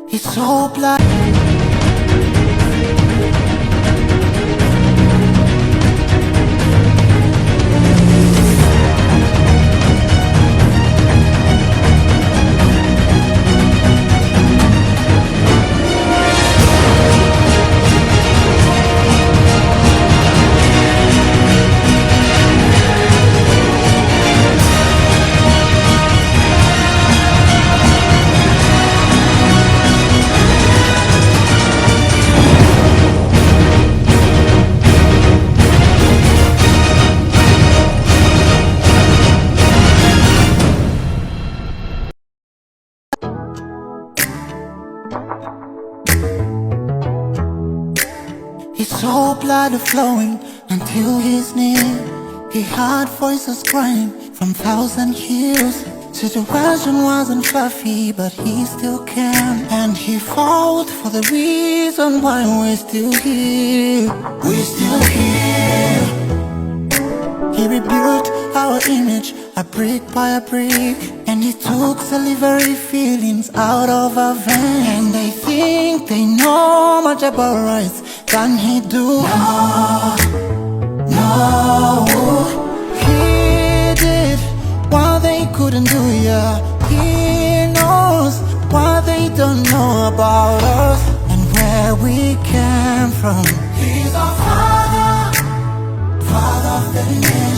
It's so black. His soul blood flowing until his knee. He heard voices crying from thousand hills. Situation wasn't fluffy, but he still came. And he fought for the reason why we're still here. We're still here. He rebuilt our image, a brick by a brick. And he took salivary feelings out of our veins. And they think they know much about rights than he do. No, he did what they couldn't do, yeah. He knows what they don't know about us and where we came from. He's our father, father of the nation.